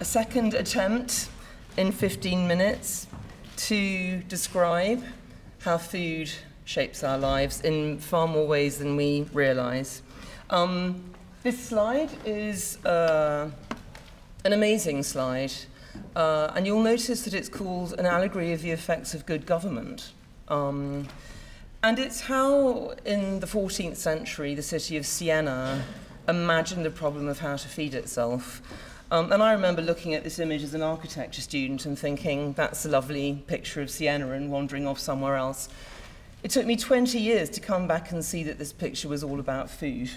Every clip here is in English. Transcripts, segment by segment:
a second attempt in 15 minutes to describe how food shapes our lives in far more ways than we realize. This slide is an amazing slide, and you'll notice that it's called An Allegory of the Effects of Good Government. And it's how, in the 14th century, the city of Siena imagined the problem of how to feed itself. And I remember looking at this image as an architecture student and thinking, that's a lovely picture of Siena, and wandering off somewhere else. It took me 20 years to come back and see that this picture was all about food.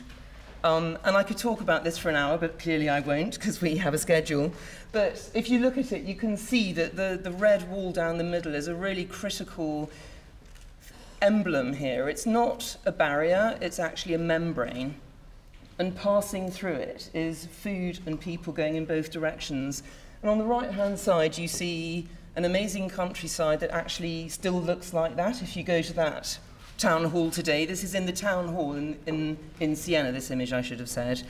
And I could talk about this for an hour, but clearly I won't, because we have a schedule. But if you look at it, you can see that the red wall down the middle is a really critical emblem here. It's not a barrier, it's actually a membrane. And passing through it is food and people going in both directions. And on the right-hand side, you see an amazing countryside that actually still looks like that. If you go to that town hall today, this is in the town hall in Siena, this image, I should have said.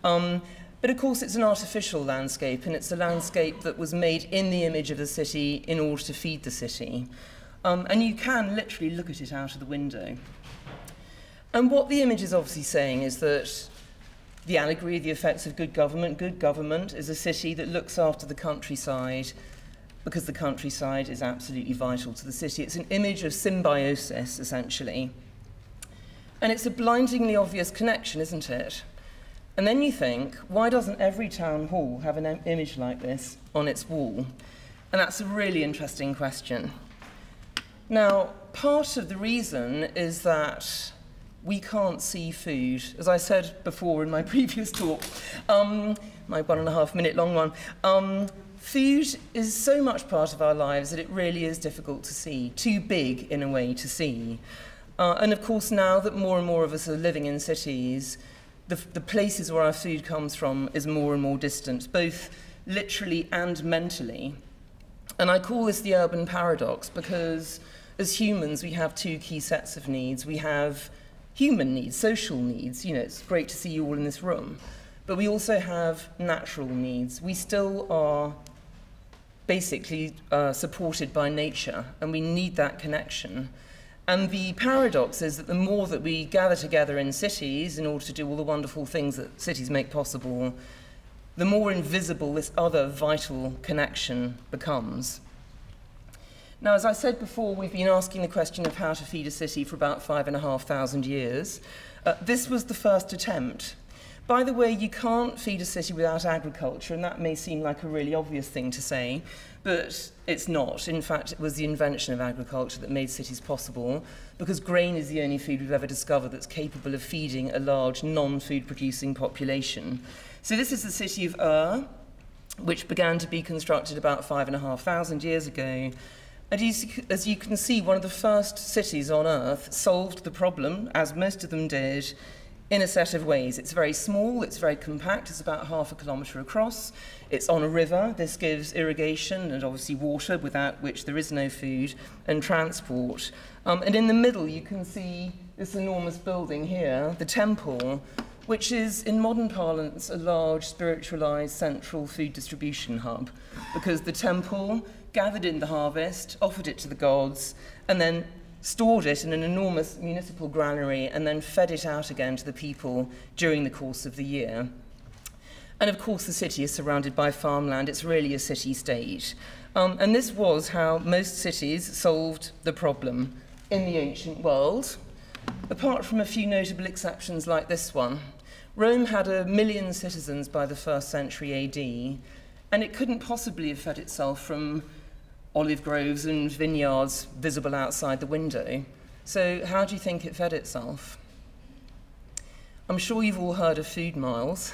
But of course, it's an artificial landscape, and it's a landscape that was made in the image of the city in order to feed the city. And you can literally look at it out of the window. And what the image is obviously saying is that the allegory of the effects of good government is a city that looks after the countryside, because the countryside is absolutely vital to the city. It's an image of symbiosis, essentially. And it's a blindingly obvious connection, isn't it? And then you think, why doesn't every town hall have an image like this on its wall? And that's a really interesting question. Now, part of the reason is that we can't see food. As I said before in my previous talk, my 1.5 minute long one, food is so much part of our lives that it really is difficult to see, too big in a way to see. And of course, now that more and more of us are living in cities, the places where our food comes from is more and more distant, both literally and mentally. And I call this the urban paradox, because as humans, we have two key sets of needs. We have human needs, social needs. You know, it's great to see you all in this room. But we also have natural needs. We still are basically supported by nature, and we need that connection. And the paradox is that the more that we gather together in cities in order to do all the wonderful things that cities make possible, the more invisible this other vital connection becomes. Now, as I said before, we've been asking the question of how to feed a city for about 5,500 years. This was the first attempt. By the way, you can't feed a city without agriculture, and that may seem like a really obvious thing to say, but it's not. In fact, it was the invention of agriculture that made cities possible, because grain is the only food we've ever discovered that's capable of feeding a large non-food producing population. So this is the city of Ur, which began to be constructed about 5,500 years ago. And as you can see, one of the first cities on Earth solved the problem, as most of them did, in a set of ways. It's very small, it's very compact, it's about 0.5 kilometre across, it's on a river. This gives irrigation and obviously water, without which there is no food, and transport. And in the middle you can see this enormous building here, the temple, which is, in modern parlance, a large spiritualised central food distribution hub, because the temple gathered in the harvest, offered it to the gods, and then stored it in an enormous municipal granary, and then fed it out again to the people during the course of the year. And of course, the city is surrounded by farmland. It's really a city-state. And this was how most cities solved the problem in the ancient world, apart from a few notable exceptions like this one. Rome had 1 million citizens by the 1st century AD, and it couldn't possibly have fed itself from olive groves and vineyards visible outside the window. So how do you think it fed itself? I'm sure you've all heard of food miles.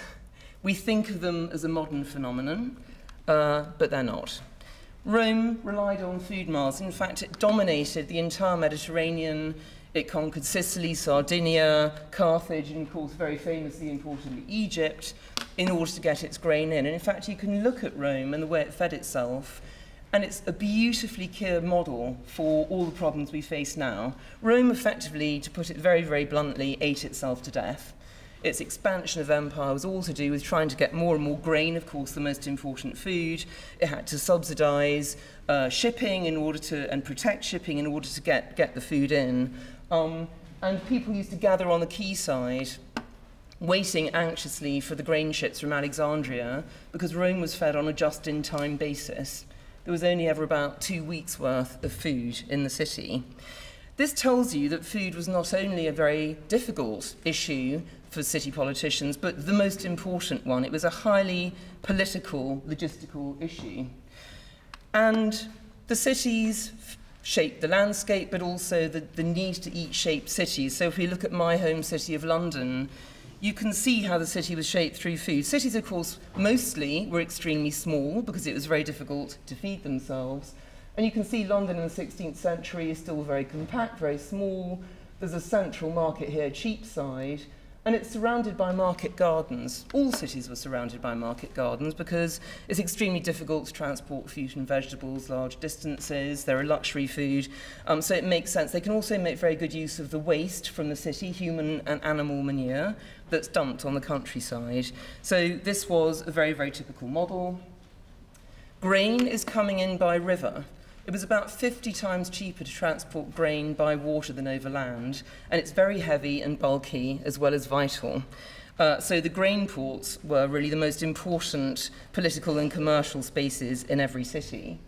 We think of them as a modern phenomenon, but they're not. Rome relied on food miles. In fact, it dominated the entire Mediterranean. It conquered Sicily, Sardinia, Carthage, and of course, very famously, importantly, Egypt, in order to get its grain in. And in fact, you can look at Rome and the way it fed itself, and it's a beautifully clear model for all the problems we face now. Rome effectively, to put it very, very bluntly, ate itself to death. its expansion of empire was all to do with trying to get more and more grain, of course, the most important food. It had to subsidize shipping in order to, and protect shipping in order to get the food in. And people used to gather on the quayside, waiting anxiously for the grain ships from Alexandria, because Rome was fed on a just-in-time basis. There was only ever about 2 weeks' worth of food in the city. This tells you that food was not only a very difficult issue for city politicians, but the most important one. It was a highly political, logistical issue. And the cities shaped the landscape, but also the need to eat shaped cities. So if we look at my home city of London, you can see how the city was shaped through food. Cities, of course, mostly were extremely small because it was very difficult to feed themselves. And you can see London in the 16th century is still very compact, very small. There's a central market here, Cheapside, and it's surrounded by market gardens. All cities were surrounded by market gardens because it's extremely difficult to transport fruit and vegetables large distances. They're a luxury food, so it makes sense. They can also make very good use of the waste from the city, human and animal manure, that's dumped on the countryside. So this was a very, very typical model. Grain is coming in by river. It was about 50 times cheaper to transport grain by water than over land, and it's very heavy and bulky as well as vital. So the grain ports were really the most important political and commercial spaces in every city.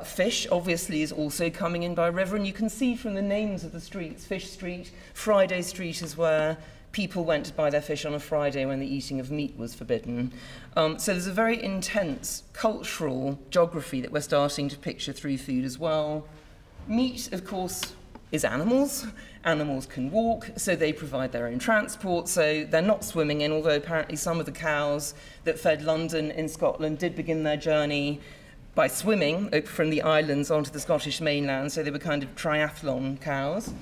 Fish, obviously, is also coming in by river, and you can see from the names of the streets, Fish Street, Friday Street is where people went to buy their fish on a Friday when the eating of meat was forbidden. So there's a very intense cultural geography that we're starting to picture through food as well. Meat, of course, is animals. Animals can walk, so they provide their own transport, so they're not swimming in, although apparently some of the cows that fed London in Scotland did begin their journey by swimming from the islands onto the Scottish mainland, so they were kind of triathlon cows.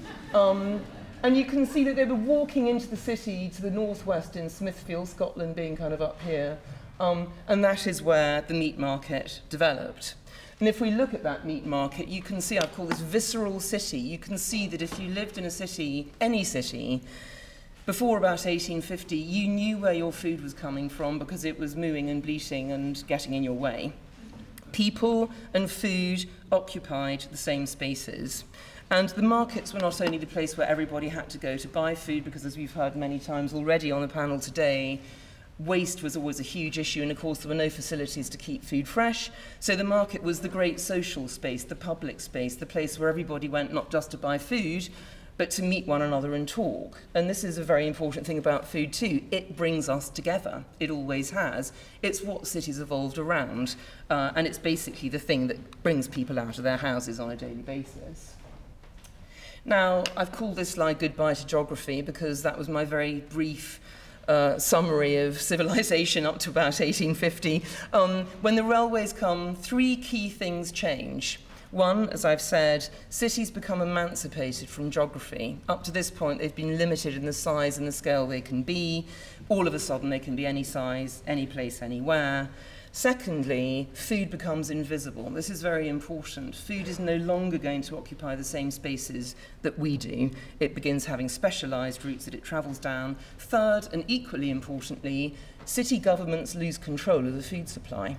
And you can see that they were walking into the city to the northwest in Smithfield, Scotland being kind of up here, and that is where the meat market developed. And if we look at that meat market, you can see, I've called this visceral city. You can see that if you lived in a city, any city, before about 1850, you knew where your food was coming from because it was mooing and bleating and getting in your way. People and food occupied the same spaces. And the markets were not only the place where everybody had to go to buy food, because as we've heard many times already on the panel today, waste was always a huge issue, and of course there were no facilities to keep food fresh. So the market was the great social space, the public space, the place where everybody went not just to buy food, but to meet one another and talk. And this is a very important thing about food too. It brings us together. It always has. It's what cities evolved around, and it's basically the thing that brings people out of their houses on a daily basis. Now, I've called this slide Goodbye to Geography because that was my very brief summary of civilization up to about 1850. When the railways come, 3 key things change. One, as I've said, cities become emancipated from geography. Up to this point, they've been limited in the size and the scale they can be. All of a sudden, they can be any size, any place, anywhere. Secondly, food becomes invisible. This is very important. Food is no longer going to occupy the same spaces that we do. It begins having specialized routes that it travels down. Third, and equally importantly, city governments lose control of the food supply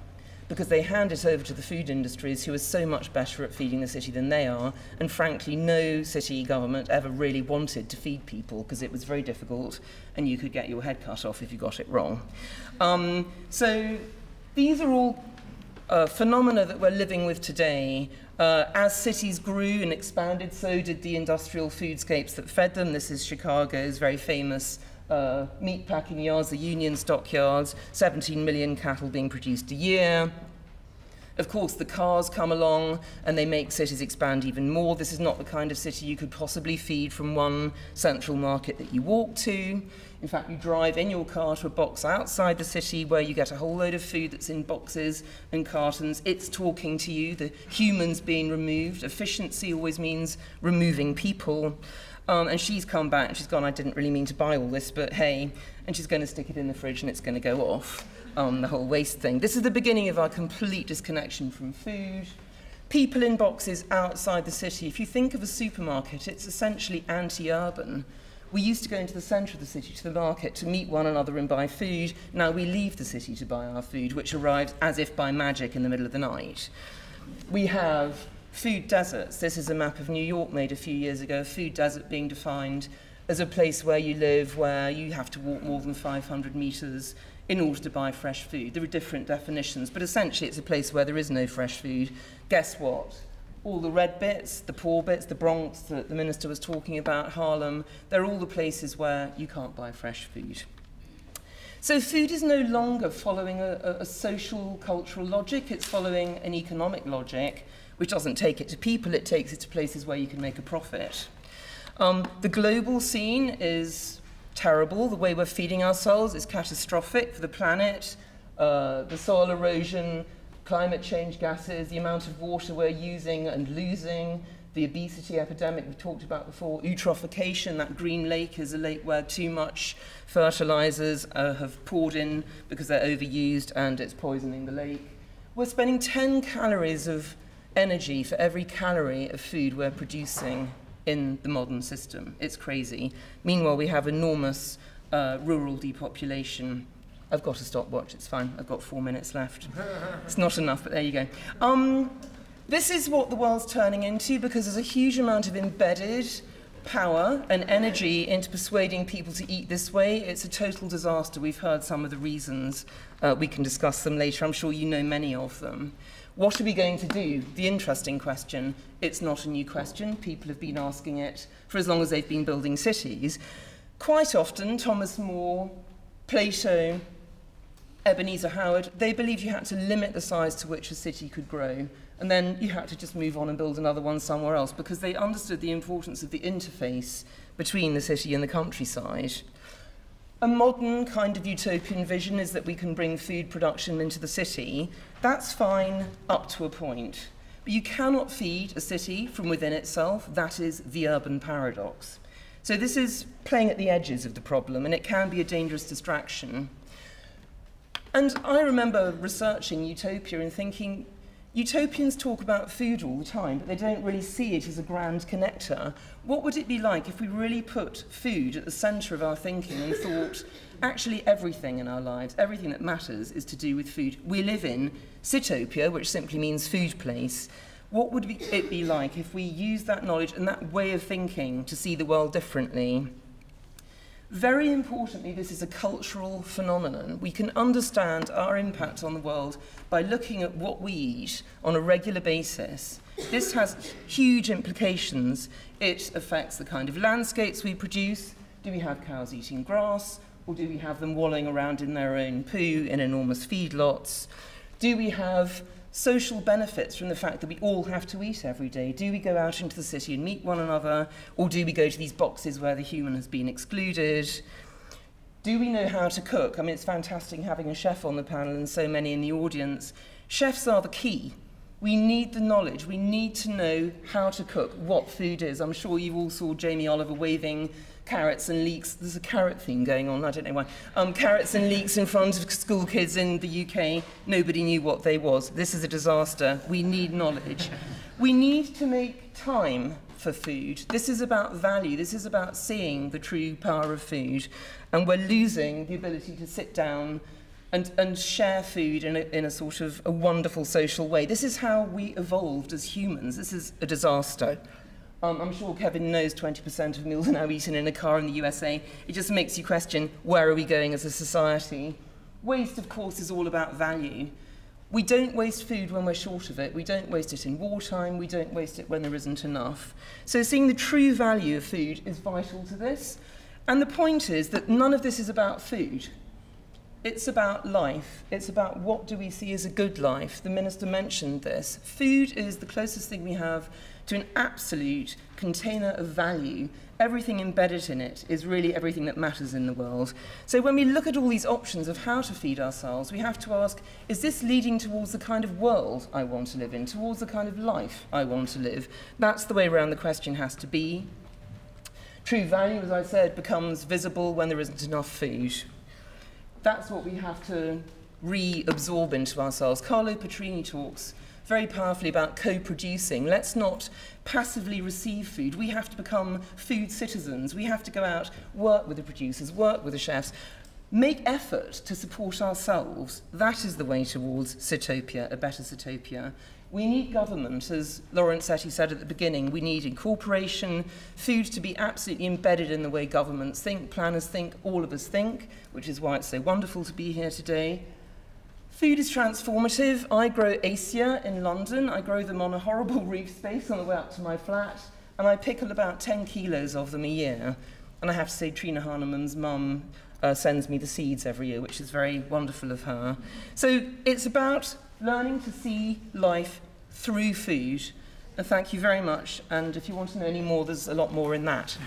because they hand it over to the food industries who are so much better at feeding the city than they are. And frankly, no city government ever really wanted to feed people because it was very difficult and you could get your head cut off if you got it wrong. So these are all phenomena that we're living with today. As cities grew and expanded, so did the industrial foodscapes that fed them. This is Chicago's very famous meat packing yards, the Union Stockyards, 17 million cattle being produced a year. Of course, the cars come along and they make cities expand even more. This is not the kind of city you could possibly feed from one central market that you walk to. In fact, you drive in your car to a box outside the city where you get a whole load of food that's in boxes and cartons. It's talking to you, the humans being removed. Efficiency always means removing people. And she's come back and she's gone, I didn't really mean to buy all this, but hey, and she's going to stick it in the fridge and it's going to go off. The whole waste thing. This is the beginning of our complete disconnection from food. People in boxes outside the city. If you think of a supermarket, it's essentially anti-urban. We used to go into the centre of the city, to the market, to meet one another and buy food. Now we leave the city to buy our food, which arrives as if by magic in the middle of the night. We have food deserts. This is a map of New York made a few years ago, a food desert being defined as a place where you live, where you have to walk more than 500 metres in order to buy fresh food. There are different definitions, but essentially it's a place where there is no fresh food. Guess what? All the red bits, the poor bits, the Bronx that the minister was talking about, Harlem, they're all the places where you can't buy fresh food. So food is no longer following a social, cultural logic, it's following an economic logic, which doesn't take it to people, it takes it to places where you can make a profit. The global scene is terrible. The way we're feeding ourselves is catastrophic for the planet. The soil erosion, climate change gases, the amount of water we're using and losing, the obesity epidemic we talked about before, eutrophication, that green lake is a lake where too much fertilizers have poured in because they're overused and it's poisoning the lake. We're spending 10 calories of energy for every calorie of food we're producing in the modern system. It's crazy. Meanwhile, we have enormous rural depopulation. I've got a stopwatch, it's fine. I've got 4 minutes left. It's not enough, but there you go. This is what the world's turning into because there's a huge amount of embedded power and energy into persuading people to eat this way. It's a total disaster. We've heard some of the reasons. We can discuss them later. I'm sure you know many of them. What are we going to do? The interesting question. It's not a new question. People have been asking it for as long as they've been building cities. Quite often, Thomas More, Plato, Ebenezer Howard, they believed you had to limit the size to which a city could grow, and then you had to just move on and build another one somewhere else because they understood the importance of the interface between the city and the countryside. A modern kind of utopian vision is that we can bring food production into the city. That's fine up to a point. But you cannot feed a city from within itself. That is the urban paradox. So this is playing at the edges of the problem, and it can be a dangerous distraction. And I remember researching utopia and thinking, utopians talk about food all the time, but they don't really see it as a grand connector. What would it be like if we really put food at the centre of our thinking and thought, actually everything in our lives, everything that matters is to do with food? We live in Sitopia, which simply means food place. What would it be like if we use that knowledge and that way of thinking to see the world differently? Very importantly, this is a cultural phenomenon. We can understand our impact on the world by looking at what we eat on a regular basis. This has huge implications. It affects the kind of landscapes we produce. Do we have cows eating grass, or do we have them wallowing around in their own poo in enormous feedlots? Do we have social benefits from the fact that we all have to eat every day? Do we go out into the city and meet one another, or do we go to these boxes where the human has been excluded? Do we know how to cook? I mean, it's fantastic having a chef on the panel and so many in the audience. Chefs are the key. We need the knowledge. We need to know how to cook, what food is. I'm sure you all saw Jamie Oliver waving carrots and leeks. There's a carrot theme going on, I don't know why. Carrots and leeks in front of school kids in the UK. Nobody knew what they was. This is a disaster. We need knowledge. We need to make time for food. This is about value. This is about seeing the true power of food. And we're losing the ability to sit down and share food in a sort of a wonderful social way. This is how we evolved as humans. This is a disaster. I'm sure Kevin knows 20% of meals are now eaten in a car in the USA. It just makes you question, where are we going as a society? Waste, of course, is all about value. We don't waste food when we're short of it. We don't waste it in wartime. We don't waste it when there isn't enough. So seeing the true value of food is vital to this. And the point is that none of this is about food. It's about life. It's about what do we see as a good life. The minister mentioned this. Food is the closest thing we have to an absolute container of value. Everything embedded in it is really everything that matters in the world. So when we look at all these options of how to feed ourselves, we have to ask, is this leading towards the kind of world I want to live in, towards the kind of life I want to live? That's the way around the question has to be. True value, as I said, becomes visible when there isn't enough food. That's what we have to reabsorb into ourselves. Carlo Petrini talks very powerfully about co-producing. Let's not passively receive food. We have to become food citizens. We have to go out, work with the producers, work with the chefs, make effort to support ourselves. That is the way towards Sitopia, a better Sitopia. We need government, as Lorenzetti said at the beginning. We need incorporation, food to be absolutely embedded in the way governments think, planners think, all of us think, which is why it's so wonderful to be here today. Food is transformative. I grow Acia in London. I grow them on a horrible roof space on the way up to my flat, and I pickle about 10 kilos of them a year. And I have to say, Trina Hahnemann's mum sends me the seeds every year, which is very wonderful of her. So it's about learning to see life through food. And thank you very much. And if you want to know any more, there's a lot more in that.